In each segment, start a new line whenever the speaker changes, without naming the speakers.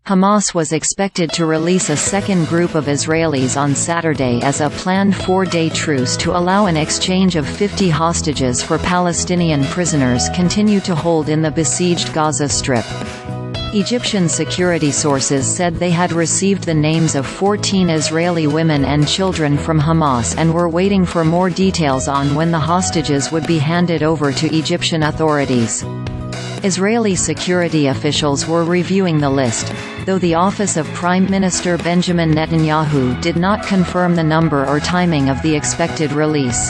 Hamas was expected to release a second group of Israelis on Saturday as a planned 4-day truce to allow an exchange of 50 hostages for Palestinian prisoners continue to hold in the besieged Gaza Strip. Egyptian security sources said they had received the names of 14 Israeli women and children from Hamas and were waiting for more details on when the hostages would be handed over to Egyptian authorities. Israeli security officials were reviewing the list, though the office of Prime Minister Benjamin Netanyahu did not confirm the number or timing of the expected release.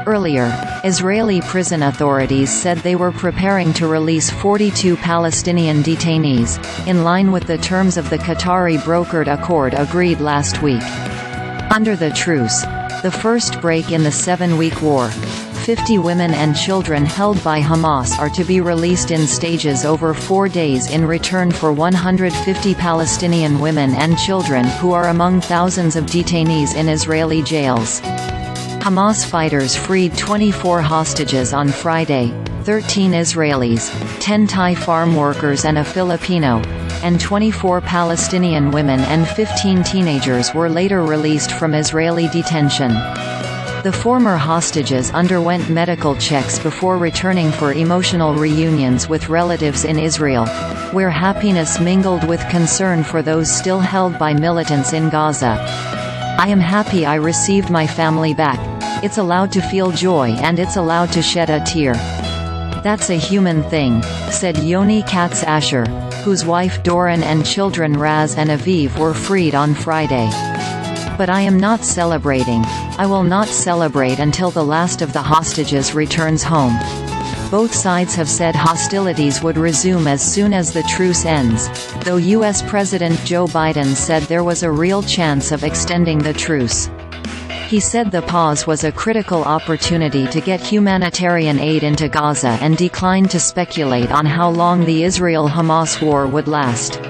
Earlier, Israeli prison authorities said they were preparing to release 42 Palestinian detainees, in line with the terms of the Qatari brokered accord agreed last week. Under the truce, the first break in the 7-week war, 50 women and children held by Hamas are to be released in stages over 4 days in return for 150 Palestinian women and children who are among thousands of detainees in Israeli jails. Hamas fighters freed 24 hostages on Friday, 13 Israelis, 10 Thai farm workers and a Filipino, and 24 Palestinian women and 15 teenagers were later released from Israeli detention. The former hostages underwent medical checks before returning for emotional reunions with relatives in Israel, where happiness mingled with concern for those still held by militants in Gaza. "I am happy I received my family back. It's allowed to feel joy and it's allowed to shed a tear. That's a human thing," said Yoni Katz Asher, whose wife Doron and children Raz and Aviv were freed on Friday. "But I am not celebrating. I will not celebrate until the last of the hostages returns home." Both sides have said hostilities would resume as soon as the truce ends, though U.S. President Joe Biden said there was a real chance of extending the truce. He said the pause was a critical opportunity to get humanitarian aid into Gaza and declined to speculate on how long the Israel-Hamas war would last.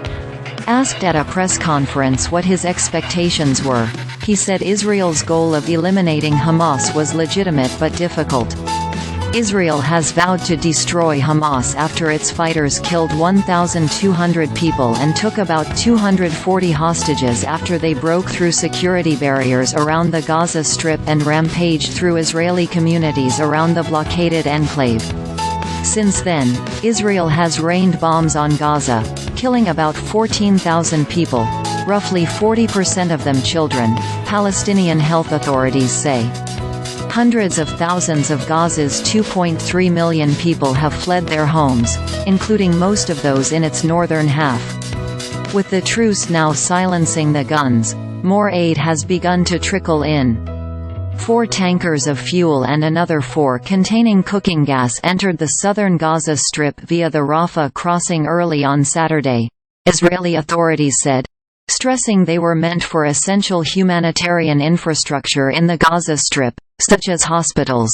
Asked at a press conference what his expectations were, he said Israel's goal of eliminating Hamas was legitimate but difficult. Israel has vowed to destroy Hamas after its fighters killed 1,200 people and took about 240 hostages after they broke through security barriers around the Gaza Strip and rampaged through Israeli communities around the blockaded enclave. Since then, Israel has rained bombs on Gaza, killing about 14,000 people, roughly 40% of them children, Palestinian health authorities say. Hundreds of thousands of Gaza's 2.3 million people have fled their homes, including most of those in its northern half. With the truce now silencing the guns, more aid has begun to trickle in. 4 tankers of fuel and another 4 containing cooking gas entered the southern Gaza Strip via the Rafah Crossing early on Saturday, Israeli authorities said, stressing they were meant for essential humanitarian infrastructure in the Gaza Strip, such as hospitals.